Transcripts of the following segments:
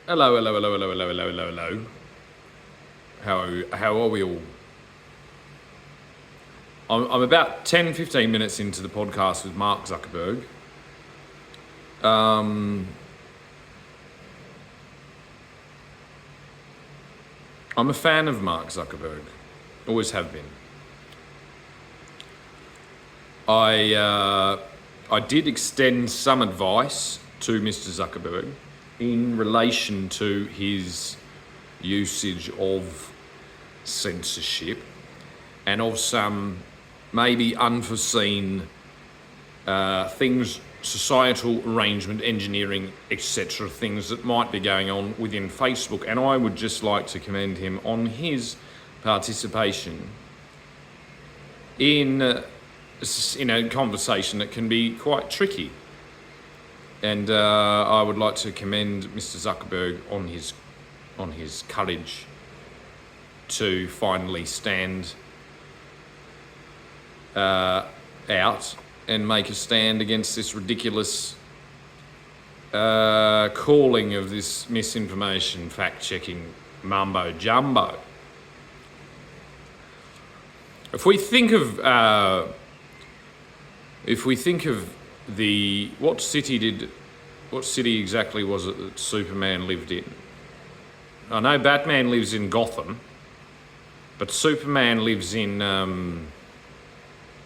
Hello, hello, hello, hello, hello, hello, hello, hello. How are we all? I'm about 10, 15 minutes into the podcast with Mark Zuckerberg. I'm a fan of Mark Zuckerberg. Always have been. I did extend some advice to Mr. Zuckerberg in relation to his usage of censorship and of some maybe unforeseen things, societal arrangement, engineering, etc., things that might be going on within Facebook. And I would just like to commend him on his participation in a conversation that can be quite tricky. And I would like to commend Mr. Zuckerberg on his courage to finally stand out and make a stand against this ridiculous calling of this misinformation, fact-checking mumbo jumbo. If we think of what city exactly was it that Superman lived in? I know Batman lives in Gotham, but Superman lives in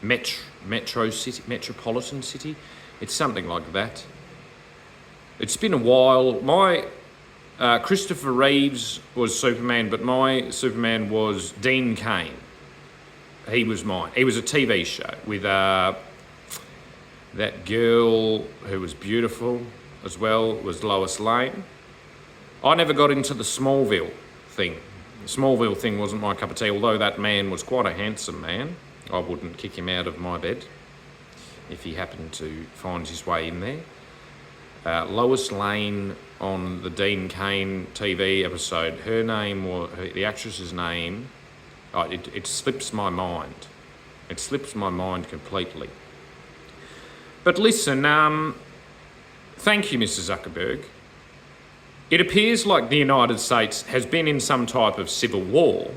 metropolitan city. It's something like that. It's been a while. My Christopher Reeves was Superman, but my Superman was Dean Cain. He was mine. It was a TV show with that girl who was beautiful as well, was Lois Lane. I never got into the Smallville thing. The Smallville thing wasn't my cup of tea, although that man was quite a handsome man. I wouldn't kick him out of my bed if he happened to find his way in there. Lois Lane on the Dean Cain TV episode, the actress's name, it slips my mind. It slips my mind completely. But listen, thank you, Mr. Zuckerberg. It appears like the United States has been in some type of civil war,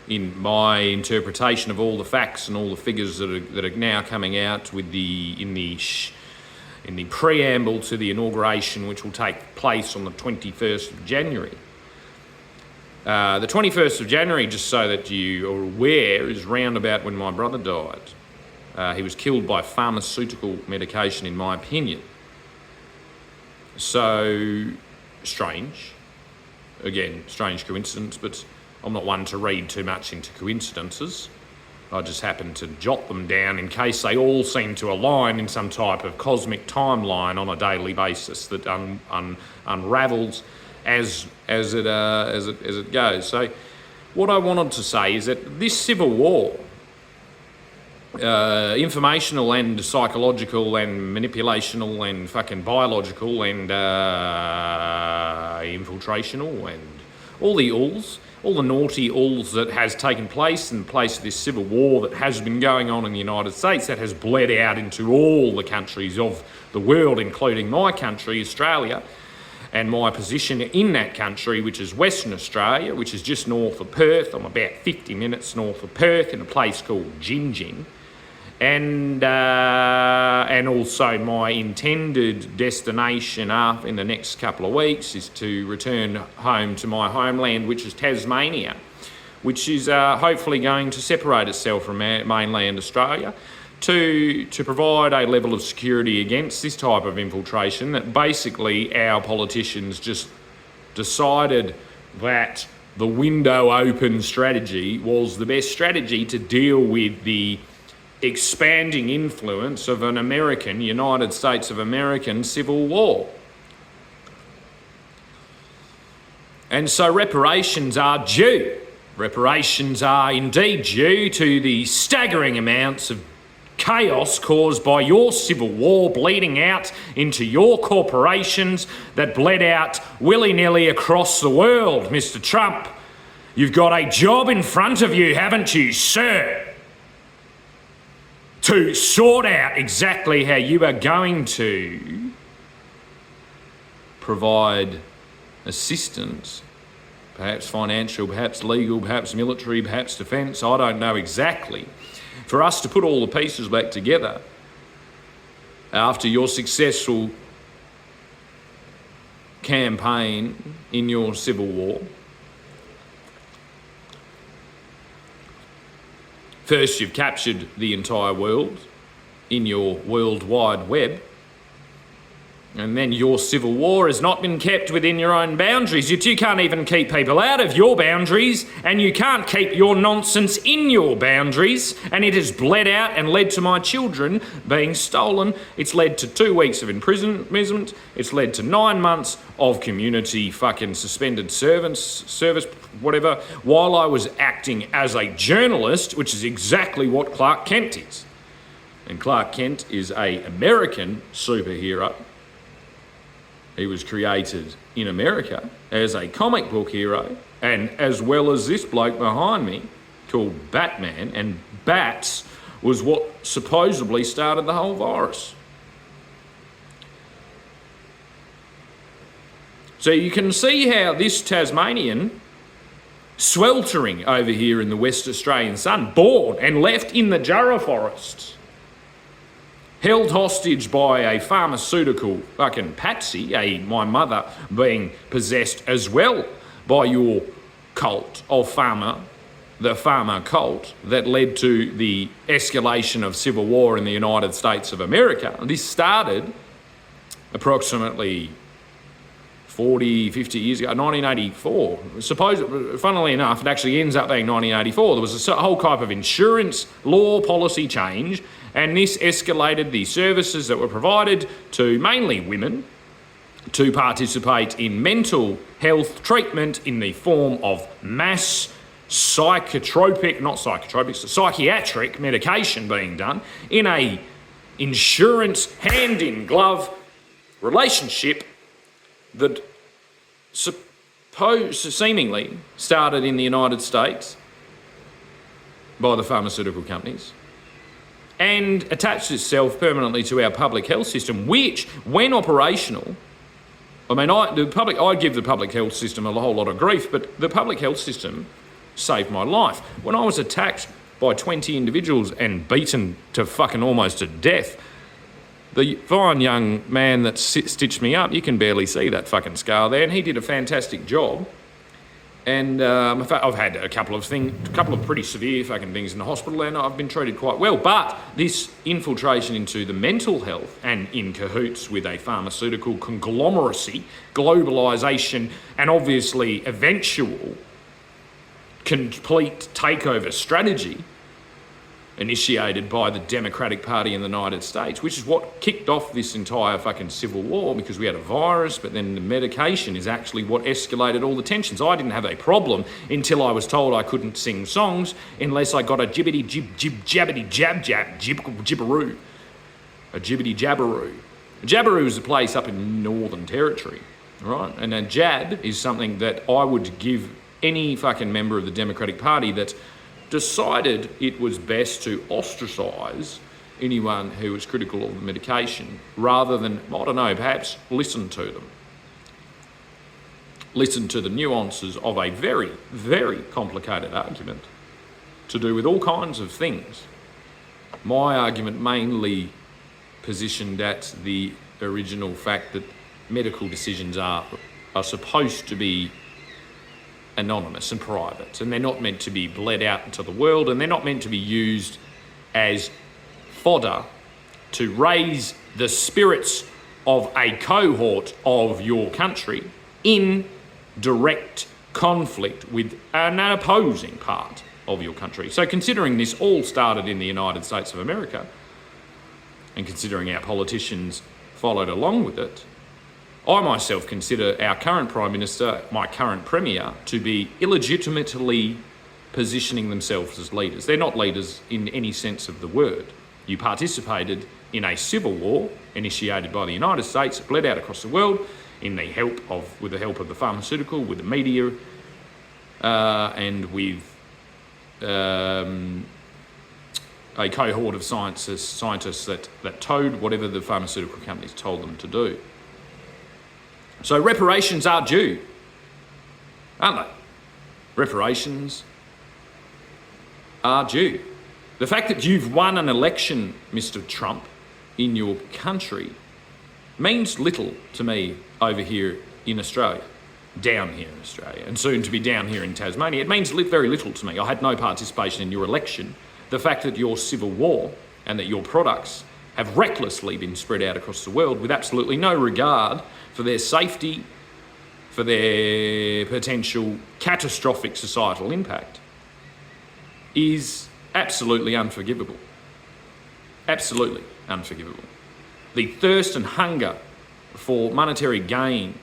in my interpretation of all the facts and all the figures that are now coming out in the preamble to the inauguration, which will take place on the 21st of January. The 21st of January, just so that you are aware, is roundabout when my brother died. He was killed by pharmaceutical medication, in my opinion. So, strange. Again, strange coincidence, but I'm not one to read too much into coincidences. I just happen to jot them down in case they all seem to align in some type of cosmic timeline on a daily basis that unravels as it goes. So, what I wanted to say is that this civil war, informational and psychological and manipulational and fucking biological and infiltrational and all the naughty alls that has taken place in the place of this civil war that has been going on in the United States, that has bled out into all the countries of the world, including my country, Australia, and my position in that country, which is Western Australia, which is just north of Perth. I'm about 50 minutes north of Perth in a place called Gingin. And also my intended destination in the next couple of weeks is to return home to my homeland, which is Tasmania, which is hopefully going to separate itself from mainland Australia to provide a level of security against this type of infiltration that basically our politicians just decided that the window open strategy was the best strategy to deal with the expanding influence of an United States of American civil war. And so reparations are due. Reparations are indeed due to the staggering amounts of chaos caused by your civil war bleeding out into your corporations that bled out willy-nilly across the world, Mr. Trump. You've got a job in front of you, haven't you, sir? To sort out exactly how you are going to provide assistance, perhaps financial, perhaps legal, perhaps military, perhaps defence, I don't know exactly, for us to put all the pieces back together after your successful campaign in your civil war. First, you've captured the entire world in your World Wide Web, and then your civil war has not been kept within your own boundaries. You can't even keep people out of your boundaries, and you can't keep your nonsense in your boundaries, and it has bled out and led to my children being stolen. It's led to 2 weeks of imprisonment. It's led to 9 months of community fucking suspended service, whatever, while I was acting as a journalist, which is exactly what Clark Kent is. And Clark Kent is an American superhero. He was created in America as a comic book hero, and as well as this bloke behind me called Batman, and bats was what supposedly started the whole virus. So you can see how this Tasmanian, sweltering over here in the West Australian sun, born and left in the Jarrah forests, held hostage by a pharmaceutical fucking patsy, my mother being possessed as well by your cult of the pharma cult that led to the escalation of civil war in the United States of America. This started approximately 40, 50 years ago, 1984. Funnily enough, it actually ends up being 1984. There was a whole type of insurance law policy change, and this escalated the services that were provided to mainly women to participate in mental health treatment in the form of mass psychiatric medication being done in a insurance hand-in-glove relationship that seemingly started in the United States by the pharmaceutical companies and attached itself permanently to our public health system, which, when operational, I'd give the public health system a whole lot of grief, but the public health system saved my life. When I was attacked by 20 individuals and beaten to fucking almost to death, the fine young man that stitched me up, you can barely see that fucking scar there, and he did a fantastic job. And I've had a couple of pretty severe fucking things in the hospital, and I've been treated quite well. But this infiltration into the mental health and in cahoots with a pharmaceutical conglomeracy, globalisation, and obviously eventual complete takeover strategy initiated by the Democratic Party in the United States, which is what kicked off this entire fucking civil war, because we had a virus, but then the medication is actually what escalated all the tensions. I didn't have a problem until I was told I couldn't sing songs unless I got a jibbity jib jib jabbity jab jab jibberoo. A jibbity jabberoo. A jabberoo is a place up in Northern Territory, right? And a jab is something that I would give any fucking member of the Democratic Party that decided it was best to ostracise anyone who was critical of the medication rather than, I don't know, perhaps listen to them. Listen to the nuances of a very, very complicated argument to do with all kinds of things. My argument mainly positioned at the original fact that medical decisions are supposed to be anonymous and private, and they're not meant to be bled out into the world, and they're not meant to be used as fodder to raise the spirits of a cohort of your country in direct conflict with an opposing part of your country. So considering this all started in the United States of America, and considering our politicians followed along with it, I myself consider our current Prime Minister, my current Premier, to be illegitimately positioning themselves as leaders. They're not leaders in any sense of the word. You participated in a civil war initiated by the United States, bled out across the world with the help of the pharmaceutical, with the media, and with a cohort of scientists that towed whatever the pharmaceutical companies told them to do. So reparations are due, aren't they? Reparations are due. The fact that you've won an election, Mr. Trump, in your country means little to me over here in Australia, down here in Australia, and soon to be down here in Tasmania. It means very little to me. I had no participation in your election. The fact that your civil war and that your products have recklessly been spread out across the world with absolutely no regard for their safety, for their potential catastrophic societal impact, is absolutely unforgivable. Absolutely unforgivable. The thirst and hunger for monetary gain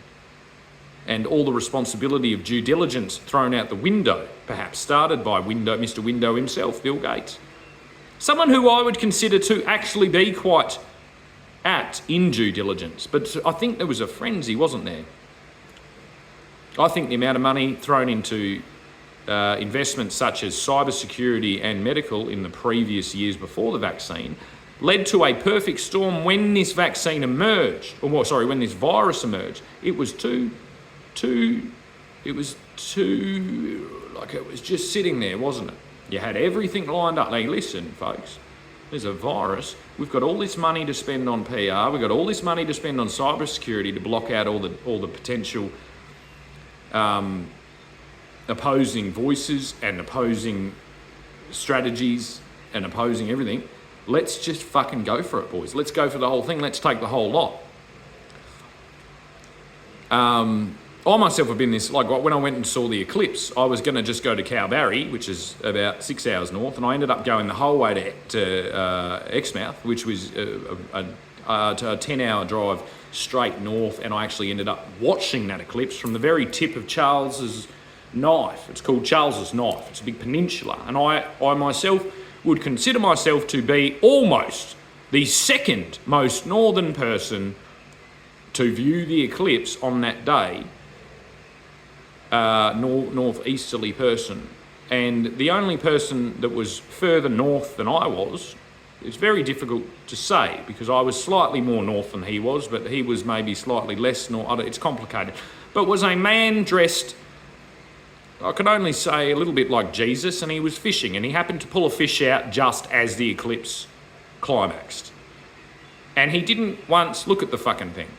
and all the responsibility of due diligence thrown out the window, perhaps started by Mr. Window himself, Bill Gates. Someone who I would consider to actually be quite apt in due diligence, but I think there was a frenzy, wasn't there? I think the amount of money thrown into investments such as cybersecurity and medical in the previous years before the vaccine led to a perfect storm when this vaccine emerged, when this virus emerged. It was just sitting there, wasn't it? You had everything lined up. Now listen, folks, there's a virus. We've got all this money to spend on PR. We've got all this money to spend on cybersecurity to block out all the potential opposing voices and opposing strategies and opposing everything. Let's just fucking go for it, boys. Let's go for the whole thing. Let's take the whole lot. I myself have been this, like when I went and saw the eclipse, I was going to just go to Kalbarri, which is about 6 hours north, and I ended up going the whole way to Exmouth, which was a 10-hour drive straight north, and I actually ended up watching that eclipse from the very tip of Charles's Knife. It's called Charles's Knife. It's a big peninsula, and I myself would consider myself to be almost the second most northern person to view the eclipse on that day, northeasterly person, and the only person that was further north than I was. It's very difficult to say because I was slightly more north than he was, but he was maybe slightly less north. It's complicated. But was a man dressed, I can only say, a little bit like Jesus, and he was fishing, and he happened to pull a fish out just as the eclipse climaxed. And he didn't once look at the fucking thing.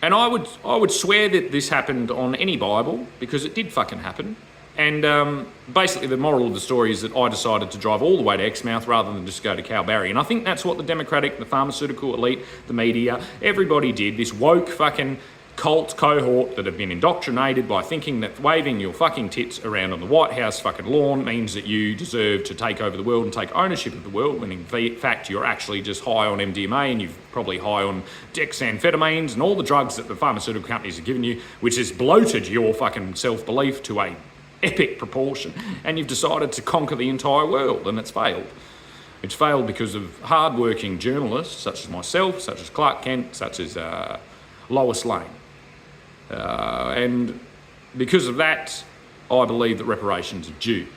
And I would swear that this happened on any Bible, because it did fucking happen. And basically the moral of the story is that I decided to drive all the way to Exmouth rather than just go to Kalbarri. And I think that's what the Democratic, the pharmaceutical elite, the media, everybody did. This woke fucking cult cohort that have been indoctrinated by thinking that waving your fucking tits around on the White House fucking lawn means that you deserve to take over the world and take ownership of the world, when in fact you're actually just high on MDMA and you're probably high on dexamphetamines and all the drugs that the pharmaceutical companies have given you, which has bloated your fucking self-belief to a epic proportion, and you've decided to conquer the entire world, and it's failed. It's failed because of hard-working journalists such as myself, such as Clark Kent, such as Lois Lane. And because of that, I believe that reparations are due.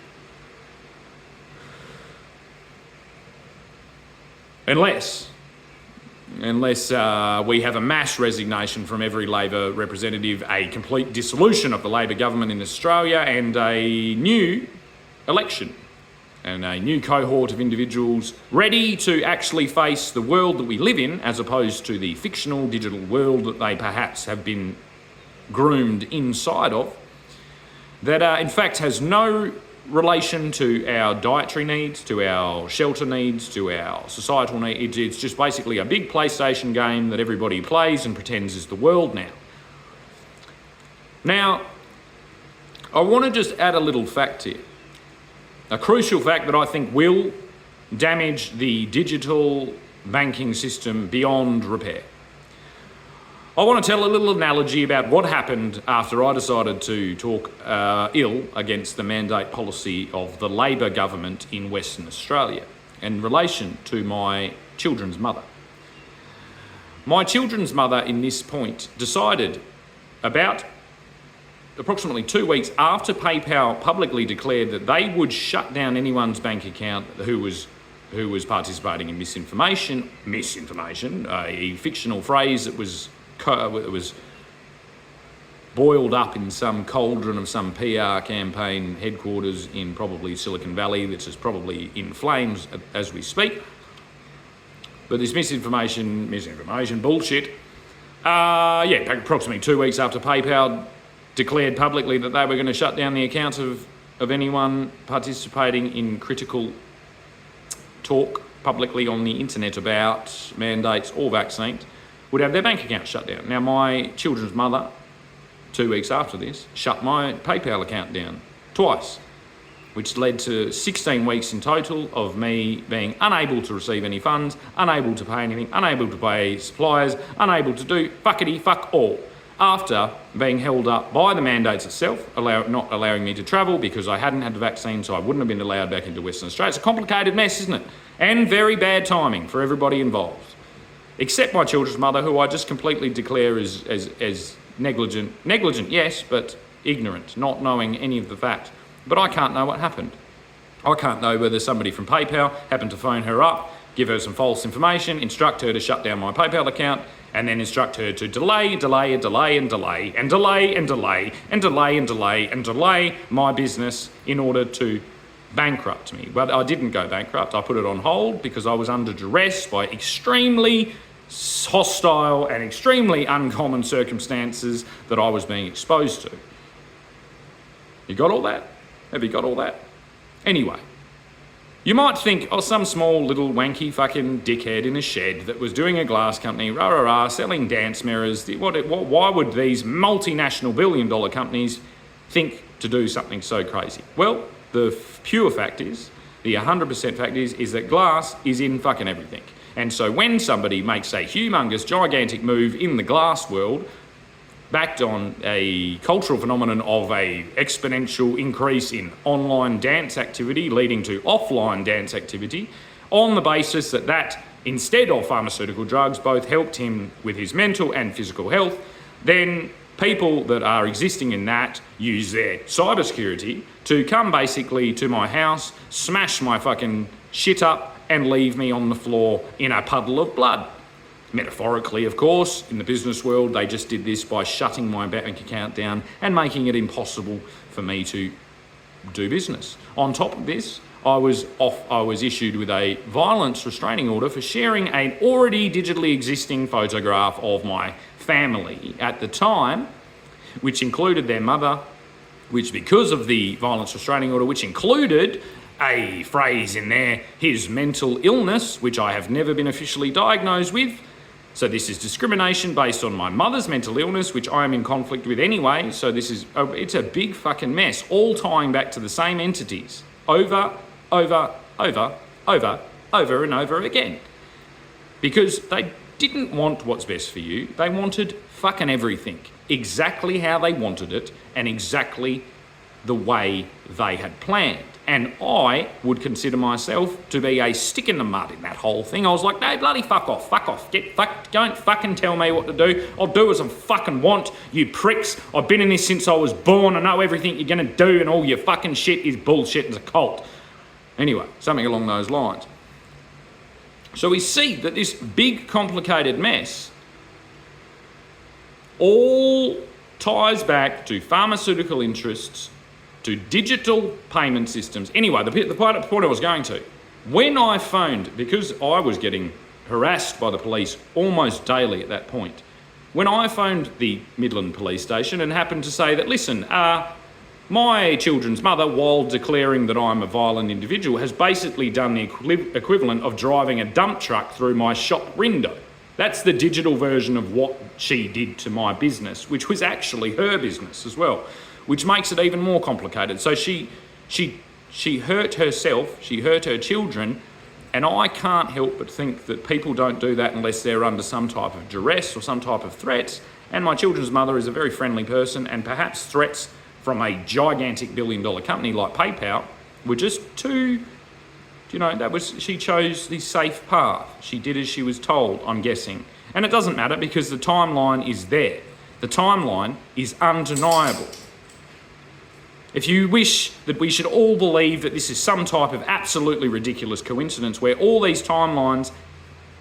Unless we have a mass resignation from every Labor representative, a complete dissolution of the Labor government in Australia, and a new election, and a new cohort of individuals ready to actually face the world that we live in, as opposed to the fictional digital world that they perhaps have been groomed inside of, that in fact has no relation to our dietary needs, to our shelter needs, to our societal needs. It's just basically a big PlayStation game that everybody plays and pretends is the world now. Now, I want to just add a little fact here. A crucial fact that I think will damage the digital banking system beyond repair. I want to tell a little analogy about what happened after I decided to talk ill against the mandate policy of the Labor government in Western Australia in relation to my children's mother. My children's mother, in this point, decided about approximately 2 weeks after PayPal publicly declared that they would shut down anyone's bank account who was participating in misinformation, a fictional phrase that was boiled up in some cauldron of some PR campaign headquarters in probably Silicon Valley, which is probably in flames as we speak. But this misinformation, bullshit, approximately 2 weeks after PayPal declared publicly that they were going to shut down the accounts of anyone participating in critical talk publicly on the internet about mandates or vaccines, would have their bank account shut down. Now, my children's mother, 2 weeks after this, shut my PayPal account down twice, which led to 16 weeks in total of me being unable to receive any funds, unable to pay anything, unable to pay suppliers, unable to do fuck all, after being held up by the mandates itself, not allowing me to travel because I hadn't had the vaccine, so I wouldn't have been allowed back into Western Australia. It's a complicated mess, isn't it? And very bad timing for everybody involved. Except my children's mother, who I just completely declare as negligent, yes, but ignorant, not knowing any of the facts. But I can't know what happened. I can't know whether somebody from PayPal happened to phone her up, give her some false information, instruct her to shut down my PayPal account, and then instruct her to delay my business in order to bankrupt me. But I didn't go bankrupt. I put it on hold because I was under duress by extremely hostile and extremely uncommon circumstances that I was being exposed to. You got all that? Have you got all that? Anyway, you might think, some small little wanky fucking dickhead in a shed that was doing a glass company, selling dance mirrors. Why would these multinational billion-dollar companies think to do something so crazy? Well, the pure fact is, the 100% fact is that glass is in fucking everything. And so when somebody makes a humongous, gigantic move in the glass world, backed on a cultural phenomenon of a exponential increase in online dance activity leading to offline dance activity, on the basis that instead of pharmaceutical drugs, both helped him with his mental and physical health, then people that are existing in that use their cybersecurity to come basically to my house, smash my fucking shit up, and leave me on the floor in a puddle of blood. Metaphorically, of course. In the business world, they just did this by shutting my bank account down and making it impossible for me to do business. On top of this, I was issued with a violence restraining order for sharing an already digitally existing photograph of my family at the time, which included their mother, which because of the violence restraining order, which included a phrase in there, his mental illness, which I have never been officially diagnosed with. So this is discrimination based on my mother's mental illness, which I am in conflict with anyway. So it's a big fucking mess, all tying back to the same entities over and over again. Because they didn't want what's best for you. They wanted fucking everything, exactly how they wanted it and exactly the way they had planned. And I would consider myself to be a stick in the mud in that whole thing. I was like, no, bloody fuck off, don't fucking tell me what to do. I'll do as I fucking want, you pricks. I've been in this since I was born. I know everything you're gonna do and all your fucking shit is bullshit and it's a cult. Anyway, something along those lines. So we see that this big, complicated mess all ties back to pharmaceutical interests, to digital payment systems. Anyway, the point I was going to, when I phoned, because I was getting harassed by the police almost daily at that point, when I phoned the Midland Police Station and happened to say that, listen, my children's mother, while declaring that I'm a violent individual, has basically done the equivalent of driving a dump truck through my shop window. That's the digital version of what she did to my business, which was actually her business as well, which makes it even more complicated. So she hurt herself, she hurt her children, and I can't help but think that people don't do that unless they're under some type of duress or some type of threats. And my children's mother is a very friendly person, and perhaps threats from a gigantic billion-dollar company like PayPal were just too, she chose the safe path. She did as she was told, I'm guessing. And it doesn't matter because the timeline is there. The timeline is undeniable. If you wish that we should all believe that this is some type of absolutely ridiculous coincidence where all these timelines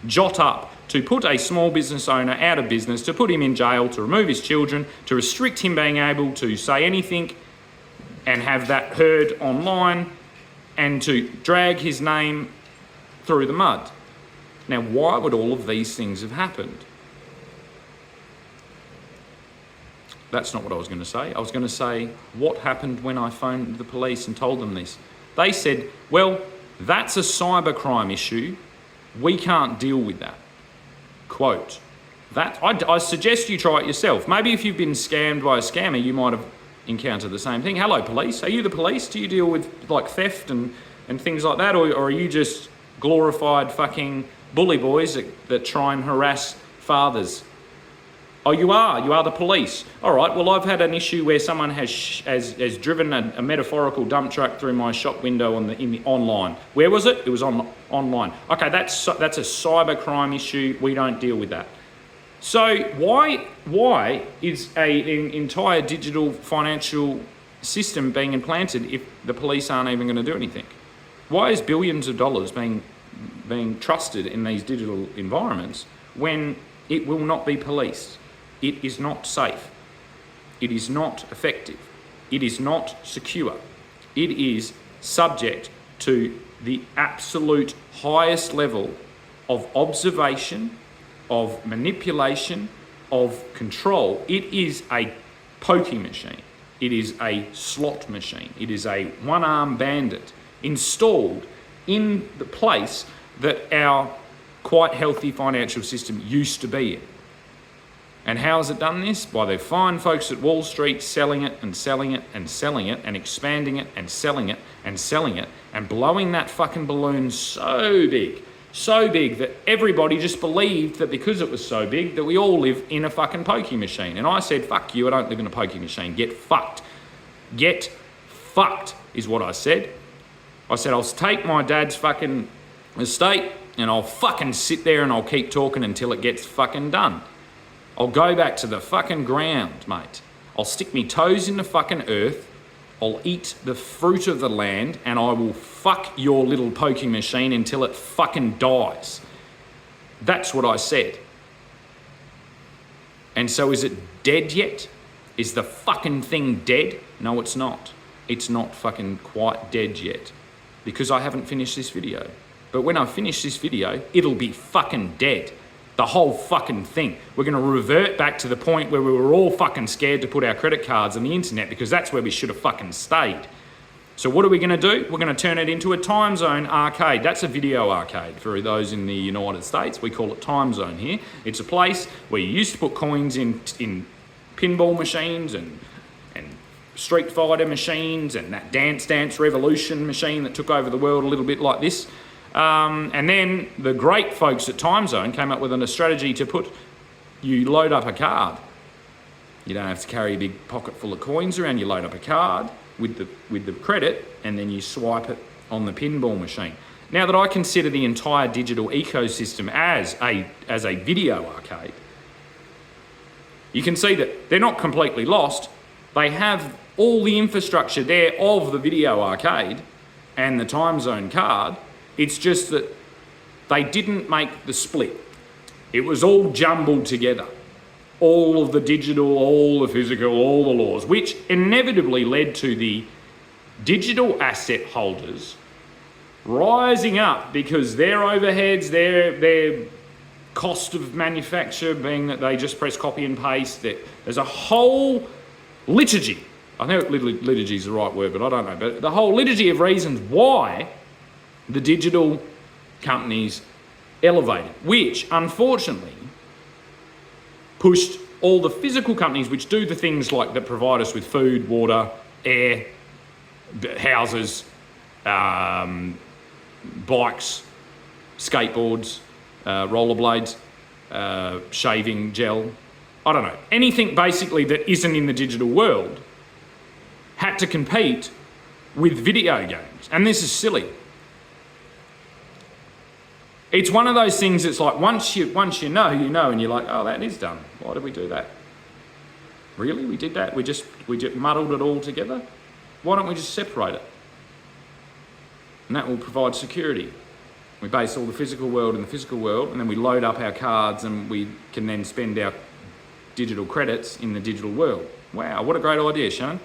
jot up to put a small business owner out of business, to put him in jail, to remove his children, to restrict him being able to say anything and have that heard online, and to drag his name through the mud. Now, why would all of these things have happened? That's not what I was going to say. I was going to say, what happened when I phoned the police and told them this? They said, well, that's a cybercrime issue. We can't deal with that. Quote. I suggest you try it yourself. Maybe if you've been scammed by a scammer, you might have encountered the same thing. Hello, police. Are you the police? Do you deal with like theft and things like that? Or are you just glorified fucking bully boys that try and harass fathers? Oh, you are the police. All right, well, I've had an issue where someone has driven a metaphorical dump truck through my shop window in the online. Where was it? It was online. Okay, that's a cybercrime issue. We don't deal with that. So why is an entire digital financial system being implanted if the police aren't even going to do anything? Why is billions of dollars being trusted in these digital environments when it will not be policed? It is not safe. It is not effective. It is not secure. It is subject to the absolute highest level of observation, of manipulation, of control. It is a pokie machine. It is a slot machine. It is a one-armed bandit installed in the place that our quite healthy financial system used to be in. And how has it done this? By the fine folks at Wall Street selling it and selling it and selling it and expanding it and selling it and selling it and blowing that fucking balloon so big that everybody just believed that because it was so big that we all live in a fucking pokie machine. And I said, fuck you, I don't live in a pokie machine. Get fucked. Get fucked is what I said. I said, I'll take my dad's fucking estate and I'll fucking sit there and I'll keep talking until it gets fucking done. I'll go back to the fucking ground, mate. I'll stick me toes in the fucking earth. I'll eat the fruit of the land and I will fuck your little poking machine until it fucking dies. That's what I said. And so is it dead yet? Is the fucking thing dead? No, it's not. It's not fucking quite dead yet because I haven't finished this video. But when I finish this video, it'll be fucking dead. The whole fucking thing. We're going to revert back to the point where we were all fucking scared to put our credit cards on the internet because that's where we should have fucking stayed. So what are we going to do? We're going to turn it into a time zone arcade. That's a video arcade for those in the United States. We call it time zone here. It's a place where you used to put coins in pinball machines and Street Fighter machines and that Dance Revolution machine that took over the world a little bit like this. And then the great folks at Timezone came up with a strategy to you load up a card. You don't have to carry a big pocket full of coins around. You load up a card with the credit and then you swipe it on the pinball machine. Now that I consider the entire digital ecosystem as a video arcade, you can see that they're not completely lost. They have all the infrastructure there of the video arcade and the Timezone card. It's just that they didn't make the split. It was all jumbled together. All of the digital, all the physical, all the laws, which inevitably led to the digital asset holders rising up because their overheads, their cost of manufacture being that they just press copy and paste. There's a whole liturgy. I know liturgy is the right word, but I don't know. But the whole liturgy of reasons why the digital companies elevated, which unfortunately pushed all the physical companies which do the things like that provide us with food, water, air, houses, bikes, skateboards, rollerblades, shaving gel, I don't know, anything basically that isn't in the digital world had to compete with video games. And this is silly. It's one of those things that's like once you know, and you're like, oh, that is done. Why did we do that? Really? We did that? We just muddled it all together? Why don't we just separate it? And that will provide security. We base all the physical world in the physical world, and then we load up our cards and we can then spend our digital credits in the digital world. Wow, what a great idea, Sean.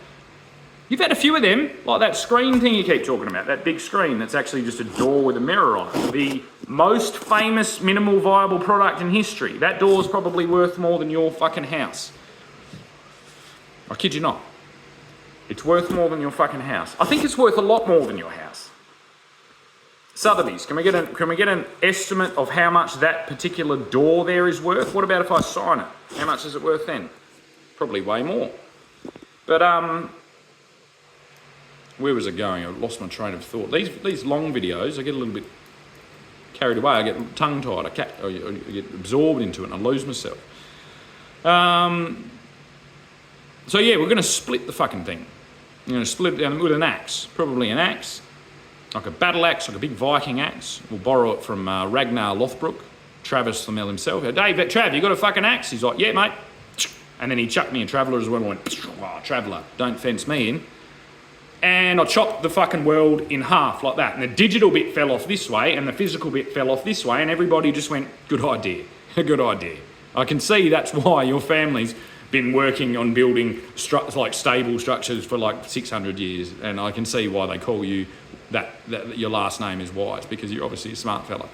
You've had a few of them, like that screen thing you keep talking about, that big screen that's actually just a door with a mirror on it. The most famous minimal viable product in history. That door's probably worth more than your fucking house. I kid you not. It's worth more than your fucking house. I think it's worth a lot more than your house. Sotheby's, can we get an estimate of how much that particular door there is worth? What about if I sign it? How much is it worth then? Probably way more. But where was it going? I lost my train of thought. These long videos, I get a little bit carried away. I get tongue-tied. I get absorbed into it and I lose myself. So yeah, we're going to split the fucking thing. I'm going to split it down with an axe. Probably an axe. Like a battle axe, like a big Viking axe. We'll borrow it from Ragnar Lothbrok, Travis Flamel himself. Dave, Trav, you got a fucking axe? He's like, yeah, mate. And then he chucked me a Traveller as well. I went, oh, Traveller, don't fence me in. And I chopped the fucking world in half like that. And the digital bit fell off this way and the physical bit fell off this way. And everybody just went, good idea, good idea. I can see that's why your family's been working on building like stable structures for like 600 years. And I can see why they call you that your last name is Wise, because you're obviously a smart fella.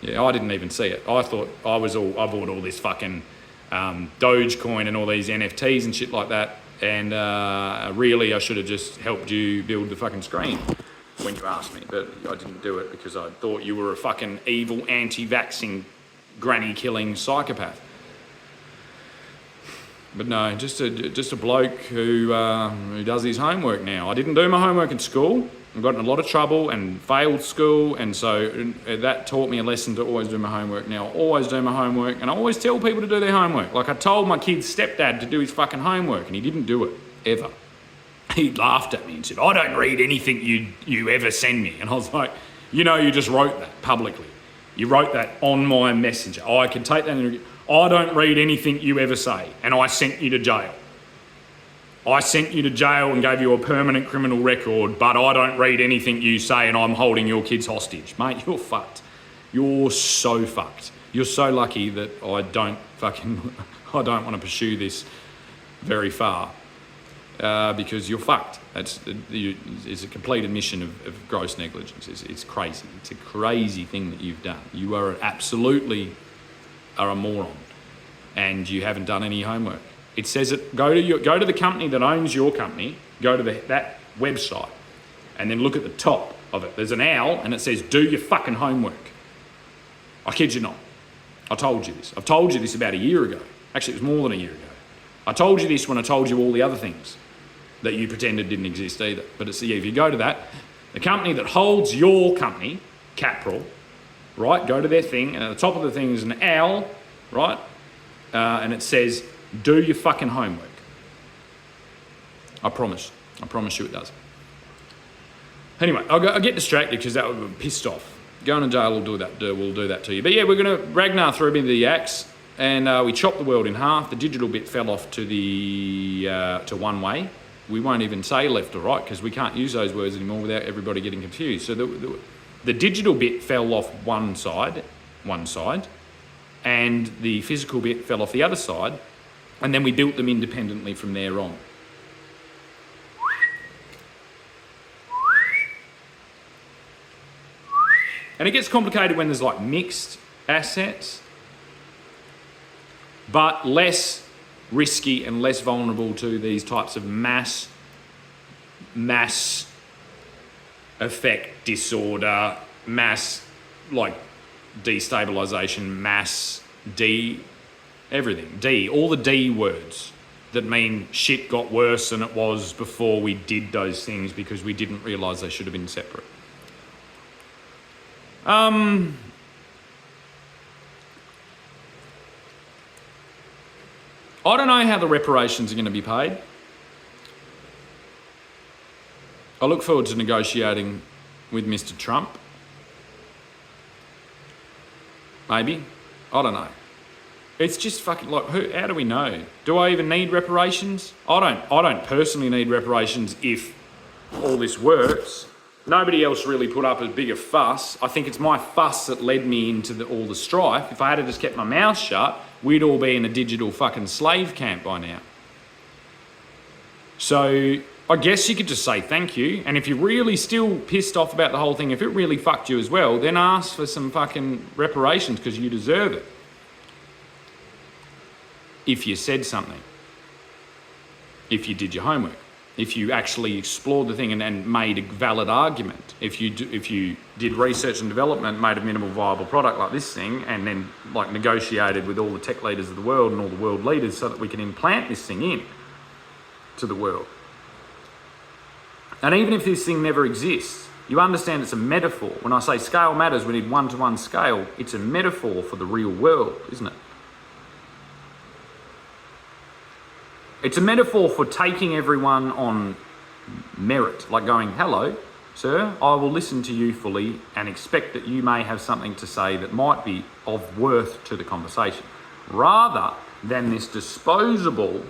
Yeah, I didn't even see it. I thought I bought all this fucking Dogecoin and all these NFTs and shit like that. And really, I should have just helped you build the fucking screen when you asked me. But I didn't do it because I thought you were a fucking evil, anti-vaxxing, granny-killing psychopath. But no, just a bloke who does his homework now. I didn't do my homework in school. I got in a lot of trouble and failed school, and so that taught me a lesson to always do my homework. Now I always do my homework, and I always tell people to do their homework. Like I told my kid's stepdad to do his fucking homework, and he didn't do it, ever. He laughed at me and said, I don't read anything you ever send me. And I was like, you know, you just wrote that publicly. You wrote that on my messenger. I can take that and I don't read anything you ever say, and I sent you to jail. I sent you to jail and gave you a permanent criminal record, but I don't read anything you say and I'm holding your kids hostage. Mate, you're fucked. You're so fucked. You're so lucky that I don't want to pursue this very far because you're fucked. It's a complete admission of gross negligence. It's crazy. It's a crazy thing that you've done. You are absolutely a moron and you haven't done any homework. It says it. Go to the company that owns your company. Go to that website, and then look at the top of it. There's an owl, and it says, "Do your fucking homework." I kid you not. I told you this. I've told you this about a year ago. Actually, it was more than a year ago. I told you this when I told you all the other things that you pretended didn't exist either. But if you go to that, the company that holds your company, Capral, right? Go to their thing, and at the top of the thing is an owl, right? And it says, do your fucking homework. I promise you it does. Anyway, I'll get distracted because that would be pissed off. Going to jail will do that to you. But yeah, Ragnar threw me the axe and we chopped the world in half. The digital bit fell off to to one way. We won't even say left or right because we can't use those words anymore without everybody getting confused. So the digital bit fell off one side, and the physical bit fell off the other side. And then we built them independently from there on. And it gets complicated when there's like mixed assets, but less risky and less vulnerable to these types of mass effect disorder, mass like destabilization, mass everything. All the D words that mean shit got worse than it was before we did those things because we didn't realise they should have been separate. I don't know how the reparations are going to be paid. I look forward to negotiating with Mr. Trump. Maybe. I don't know. It's just fucking like, how do we know? Do I even need reparations? I don't personally need reparations if all this works. Nobody else really put up as big a fuss. I think it's my fuss that led me into all the strife. If I had just kept my mouth shut, we'd all be in a digital fucking slave camp by now. So I guess you could just say thank you. And if you're really still pissed off about the whole thing, if it really fucked you as well, then ask for some fucking reparations because you deserve it. If you said something. If you did your homework. If you actually explored the thing and made a valid argument, if you did research and development, made a minimal viable product like this thing, and then like negotiated with all the tech leaders of the world and all the world leaders so that we can implant this thing in to the world. And even if this thing never exists, you understand it's a metaphor. When I say scale matters, we need one-to-one scale. It's a metaphor for the real world, isn't it? It's a metaphor for taking everyone on merit, like going, hello, sir, I will listen to you fully and expect that you may have something to say that might be of worth to the conversation, rather than this disposable,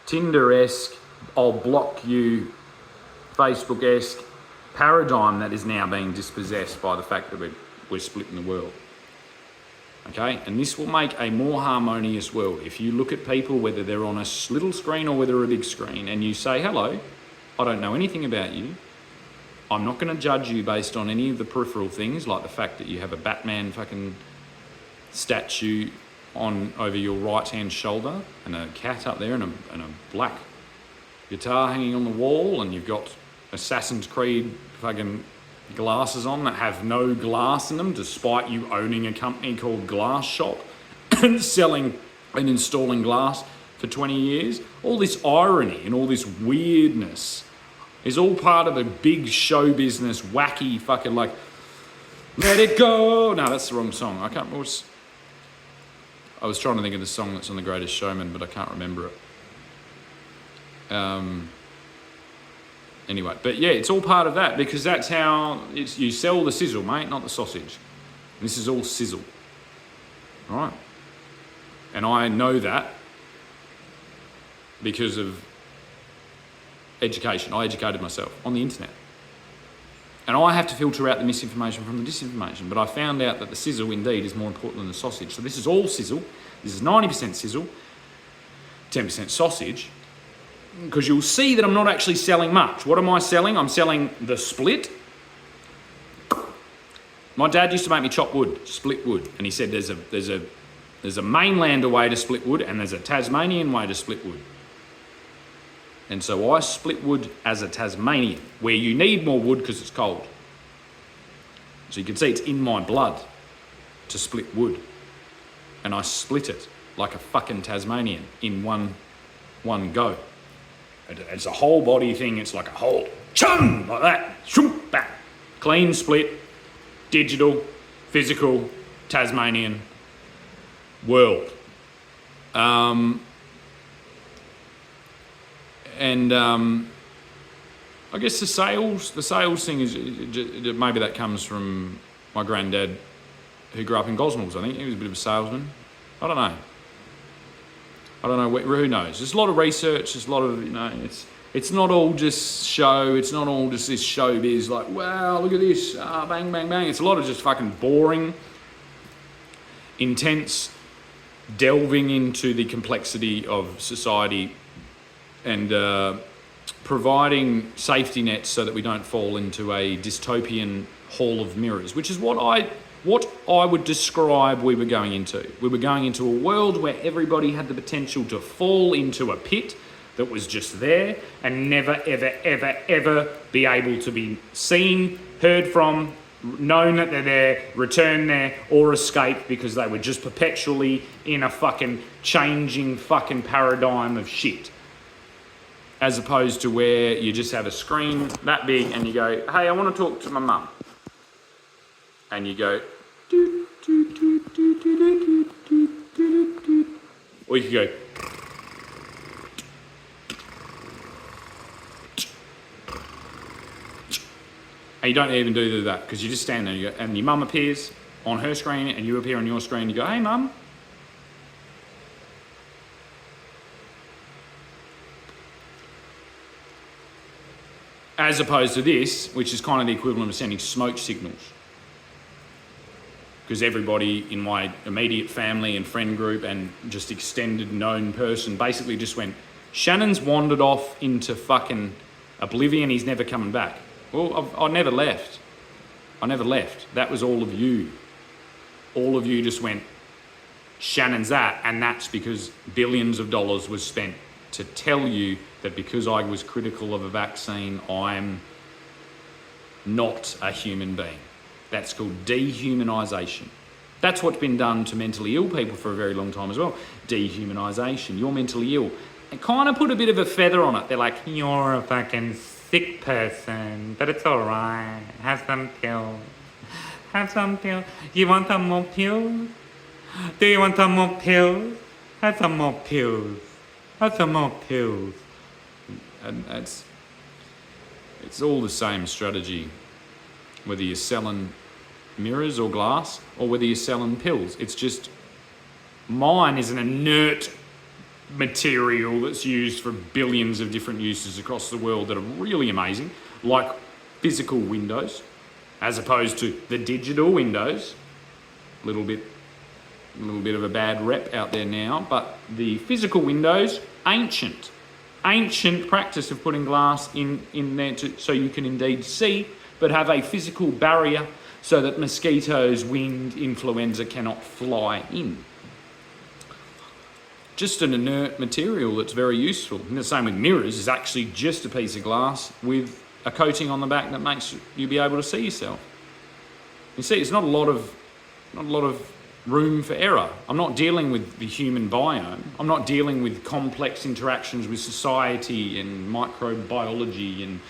Tinder-esque, I'll block you, Facebook-esque paradigm that is now being dispossessed by the fact that we're splitting the world. Okay, and this will make a more harmonious world. If you look at people, whether they're on a little screen or whether a big screen, and you say, hello, I don't know anything about you. I'm not going to judge you based on any of the peripheral things, like the fact that you have a Batman fucking statue over your right-hand shoulder, and a cat up there, and a black guitar hanging on the wall, and you've got Assassin's Creed fucking glasses on that have no glass in them, despite you owning a company called Glass Shop and selling and installing glass for 20 years. All this irony and all this weirdness is all part of a big show business, wacky fucking like, let it go. No, that's the wrong song. I was trying to think of the song that's on The Greatest Showman, but I can't remember it. Anyway, but yeah, it's all part of that because that's how you sell the sizzle, mate, not the sausage. This is all sizzle, all right? And I know that because of education. I educated myself on the internet. And I have to filter out the misinformation from the disinformation, but I found out that the sizzle indeed is more important than the sausage. So this is all sizzle. This is 90% sizzle, 10% sausage. Because you'll see that I'm not actually selling much. What am I selling? I'm selling the split. My dad used to make me chop wood, split wood, and he said there's a mainlander way to split wood and there's a Tasmanian way to split wood. And so I split wood as a Tasmanian, where you need more wood because it's cold. So you can see it's in my blood to split wood. And I split it like a fucking Tasmanian in one go. It's a whole body thing. It's like a whole chung like that. Shoom, back. Clean split, digital, physical, Tasmanian world. I guess the sales thing is maybe that comes from my granddad, who grew up in Gosnells. I think he was a bit of a salesman. I don't know. Who knows? There's a lot of research, there's a lot of, it's not all just show, it's not all just this showbiz, like, wow, look at this, bang, bang, bang. It's a lot of just fucking boring, intense, delving into the complexity of society and providing safety nets so that we don't fall into a dystopian hall of mirrors, which is what I would describe we were going into. We were going into a world where everybody had the potential to fall into a pit that was just there and never, ever, ever, ever be able to be seen, heard from, known that they're there, return there, or escape because they were just perpetually in a fucking changing fucking paradigm of shit. As opposed to where you just have a screen that big and you go, hey, I want to talk to my mum. And you go, doot, doot, doot, doot, doot, doot, doot, doot, doot. Or you could go, and you don't even do that because you just stand there and, and your mum appears on her screen and you appear on your screen and you go, hey mum. As opposed to this, which is kind of the equivalent of sending smoke signals. Because everybody in my immediate family and friend group and just extended known person basically just went, Shannon's wandered off into fucking oblivion, he's never coming back. Well, I never left. I never left. That was all of you. All of you just went, Shannon's that, and that's because billions of dollars was spent to tell you that because I was critical of a vaccine, I'm not a human being. That's called dehumanisation. That's what's been done to mentally ill people for a very long time as well. Dehumanisation. You're mentally ill. And kind of put a bit of a feather on it. They're like, you're a fucking sick person, but it's all right. Have some pills. Have some pills. You want some more pills? Do you want some more pills? Have some more pills. Have some more pills. And it's all the same strategy, whether you're selling mirrors or glass or whether you're selling pills. It's just, mine is an inert material that's used for billions of different uses across the world that are really amazing, like physical windows, as opposed to the digital windows. A little bit of a bad rep out there now, but the physical windows, ancient practice of putting glass in there so you can indeed see, but have a physical barrier so that mosquitoes, wind, influenza cannot fly in. Just an inert material that's very useful. And the same with mirrors, is actually just a piece of glass with a coating on the back that makes you be able to see yourself. You see, it's not a lot of room for error. I'm not dealing with the human biome. I'm not dealing with complex interactions with society and microbiology and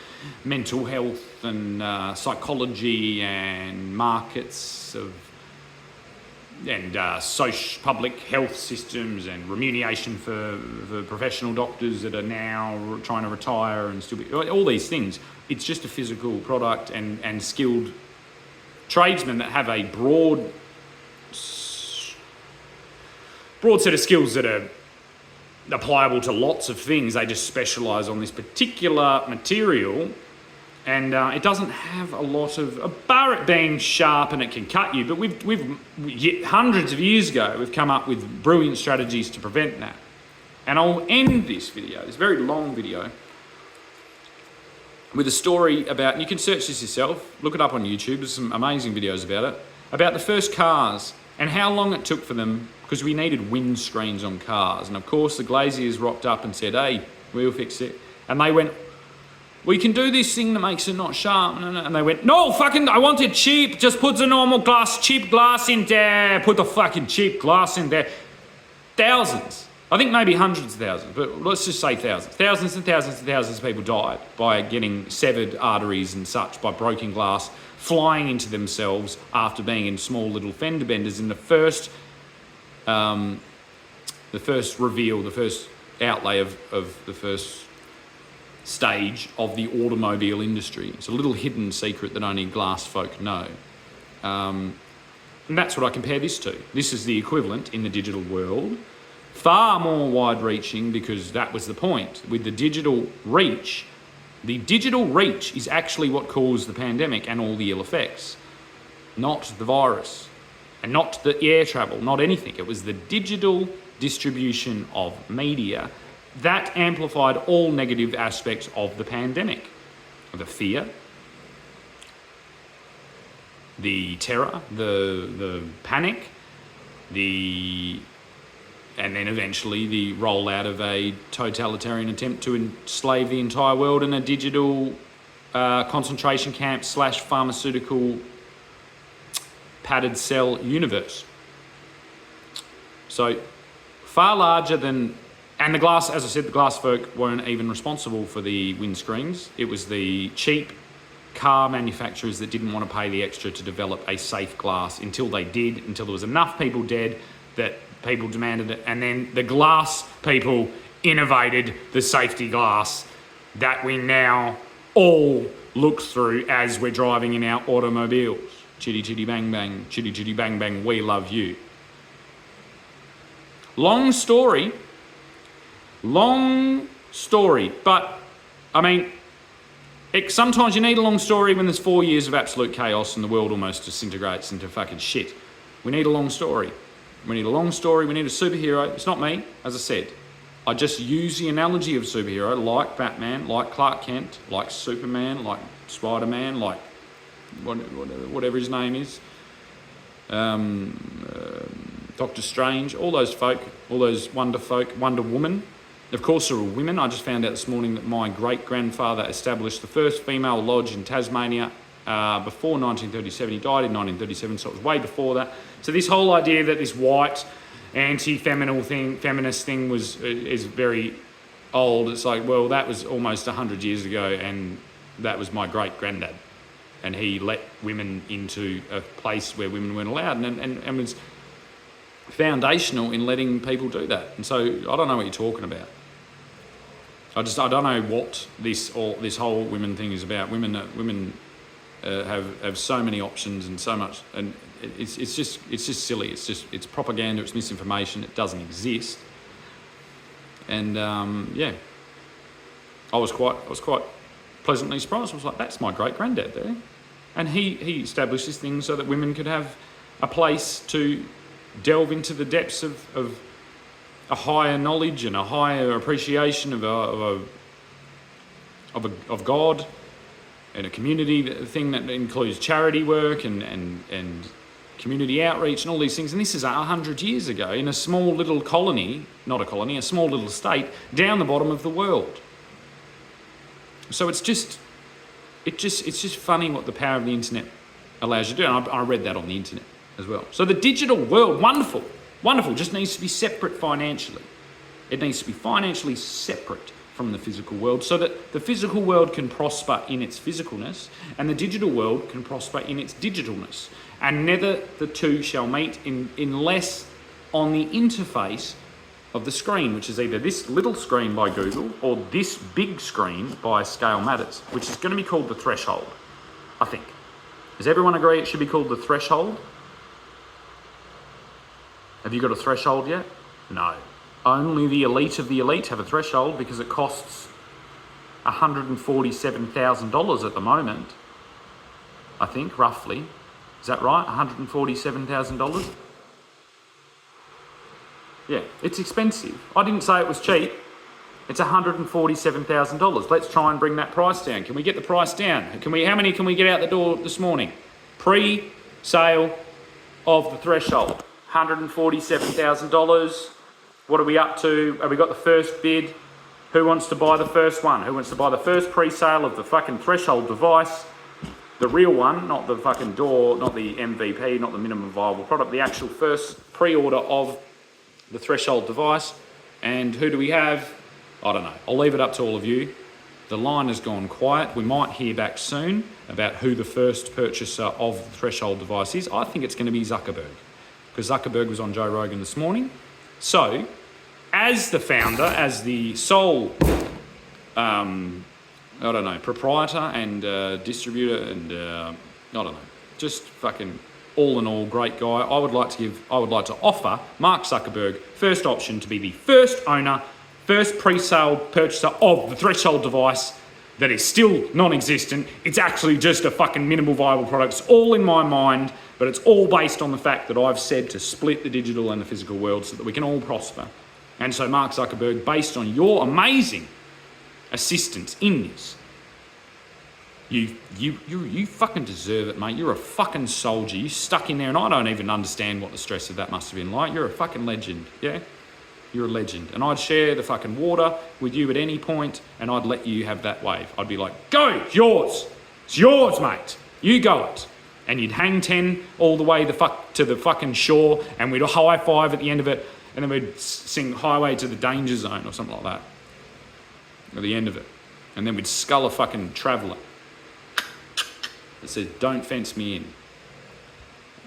mental health and psychology and markets and public health systems and remuneration for professional doctors that are now trying to retire and still be, all these things. It's just a physical product and skilled tradesmen that have a broad set of skills that are applicable to lots of things. They just specialise on this particular material, and it doesn't have a lot of, bar it being sharp and it can cut you, but we've hundreds of years ago, we've come up with brilliant strategies to prevent that. And I'll end this video, this very long video, with a story about, and you can search this yourself, look it up on YouTube, there's some amazing videos about the first cars and how long it took for them, because we needed windscreens on cars. And of course the glaziers rocked up and said, hey, we'll fix it. And they went, we can do this thing that makes it not sharp. And they went, no, fucking, I want it cheap. Just put the normal glass, cheap glass in there. Put the fucking cheap glass in there. Thousands. I think maybe hundreds of thousands, but let's just say thousands. Thousands and thousands and thousands of people died by getting severed arteries and such, by broken glass, flying into themselves after being in small little fender benders in the first reveal, the first outlay of the first stage of the automobile industry. It's a little hidden secret that only glass folk know. And that's what I compare this to. This is the equivalent in the digital world. Far more wide-reaching, because that was the point. With the digital reach is actually what caused the pandemic and all the ill effects, not the virus, and not the air travel, not anything. It was the digital distribution of media that amplified all negative aspects of the pandemic. The fear, the terror, the panic, and then eventually the rollout of a totalitarian attempt to enslave the entire world in a digital concentration camp / pharmaceutical padded cell universe. So far larger than, and the glass, as I said, the glass folk weren't even responsible for the windscreens. It was the cheap car manufacturers that didn't want to pay the extra to develop a safe glass until they did, until there was enough people dead that people demanded it, and then the glass people innovated the safety glass that we now all look through as we're driving in our automobiles. Chitty chitty bang bang, chitty chitty bang bang, we love you. Long story, but I mean, Sometimes you need a long story when there's 4 years of absolute chaos and the world almost disintegrates into fucking shit. We need a long story. We need a long story. We need a superhero. It's not me, as I said. I just use the analogy of superhero, like Batman, like Clark Kent, like Superman, like Spider-Man, like whatever his name is, Doctor Strange, all those folk, all those Wonder folk, Wonder Woman. Of course, there are women. I just found out this morning that my great-grandfather established the first female lodge in Tasmania before 1937. He died in 1937, so it was way before that. So this whole idea that this white, feminist thing is very old. It's like, well, that was almost 100 years ago, and that was my great-granddad. And he let women into a place where women weren't allowed, and was foundational in letting people do that. And so I don't know what you're talking about. I don't know what this whole women thing is about. Women have so many options and so much, and it's just silly. It's propaganda. It's misinformation. It doesn't exist. And I was quite pleasantly surprised. I was like, that's my great granddad there, and he established this thing so that women could have a place to delve into the depths of a higher knowledge and a higher appreciation of God, and a community thing that includes charity work and community outreach and all these things. And this is 100 years ago in a small little colony, not a colony, a small little state down the bottom of the world. So it's just funny what the power of the internet allows you to do. And I read that on the internet as well. So the digital world, wonderful, just needs to be separate financially. It needs to be financially separate from the physical world so that the physical world can prosper in its physicalness and the digital world can prosper in its digitalness. And neither the two shall meet unless on the interface of the screen, which is either this little screen by Google or this big screen by Scale Matters, which is going to be called the threshold, I think. Does everyone agree it should be called the threshold? Have you got a threshold yet? No. Only the elite of the elite have a threshold because it costs $147,000 at the moment, I think, roughly. Is that right? $147,000? Yeah, it's expensive. I didn't say it was cheap. It's $147,000. Let's try and bring that price down. Can we get the price down? How many can we get out the door this morning? Pre-sale of the threshold. $147,000. What are we up to? Have we got the first bid? Who wants to buy the first one? Who wants to buy the first pre-sale of the fucking threshold device? The real one, not the fucking door, not the MVP, not the minimum viable product, the actual first pre-order of the threshold device. And who do we have? I don't know. I'll leave it up to all of you. The line has gone quiet. We might hear back soon about who the first purchaser of the threshold device is. I think it's going to be Zuckerberg, because Zuckerberg was on Joe Rogan this morning. So, as the founder, as the sole, proprietor and distributor and, just fucking all in all great guy, I would like to offer Mark Zuckerberg first option to be the first owner, first pre-sale purchaser of the threshold device that is still non-existent. It's actually just a fucking minimal viable product. It's all in my mind, but it's all based on the fact that I've said to split the digital and the physical world so that we can all prosper. And so Mark Zuckerberg, based on your amazing assistance in this, you fucking deserve it, mate. You're a fucking soldier. You stuck in there, and I don't even understand what the stress of that must have been like. You're a fucking legend, yeah? You're a legend. And I'd share the fucking water with you at any point, and I'd let you have that wave. I'd be like, go, it's yours. It's yours, mate. You go it. And you'd hang 10 all the way to the fucking shore, and we'd high five at the end of it, and then we'd sing Highway to the Danger Zone or something like that at the end of it. And then we'd scull a fucking traveller that says, don't fence me in.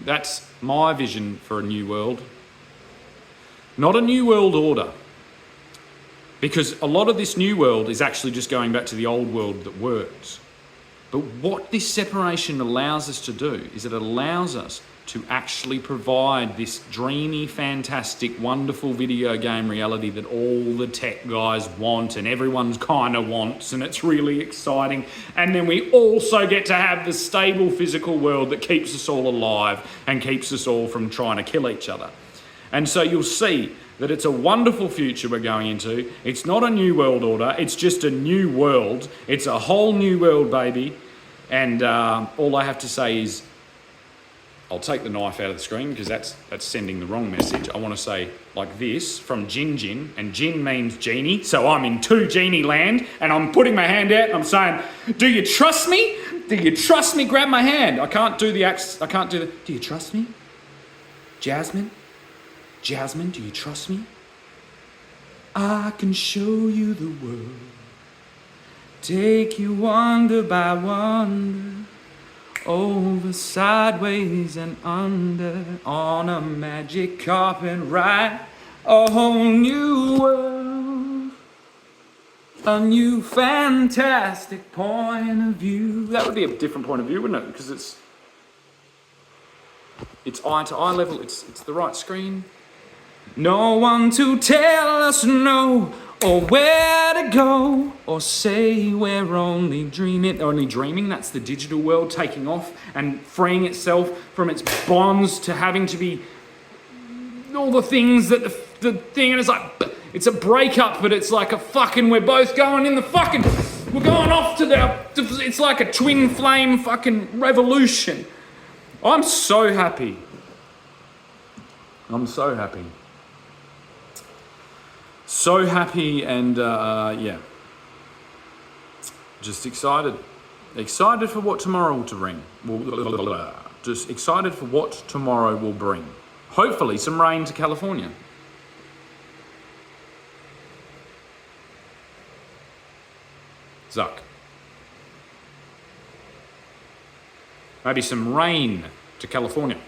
That's my vision for a new world. Not a new world order. Because a lot of this new world is actually just going back to the old world that works. But what this separation allows us to do is it allows us to actually provide this dreamy, fantastic, wonderful video game reality that all the tech guys want and everyone's kind of wants, and it's really exciting. And then we also get to have the stable physical world that keeps us all alive and keeps us all from trying to kill each other. And so you'll see that it's a wonderful future we're going into. It's not a new world order, it's just a new world. It's a whole new world, baby. And all I have to say is, I'll take the knife out of the screen because that's sending the wrong message. I want to say like this from Jin Jin, and Jin means genie. So I'm in 2 genie land, and I'm putting my hand out and I'm saying, do you trust me? Do you trust me? Grab my hand. I can't do the acts. I can't do the, do you trust me? Jasmine? Jasmine, do you trust me? I can show you the world. Take you wonder by wonder. Over, sideways and under, on a magic carpet ride, a whole new world, a new fantastic point of view. That would be a different point of view, wouldn't it? Because it's eye to eye level, it's the right screen. No one to tell us no, or where to go, or say we're only dreaming. That's the digital world taking off and freeing itself from its bonds to having to be all the things that the thing, and it's like, it's a breakup, but it's like a fucking, we're both going in the fucking, we're going off to it's like a twin flame fucking revolution. I'm so happy. I'm so happy. So happy and yeah, just excited for what tomorrow will bring. Just excited for what tomorrow will bring. Hopefully some rain to California. Zuck. Maybe some rain to California.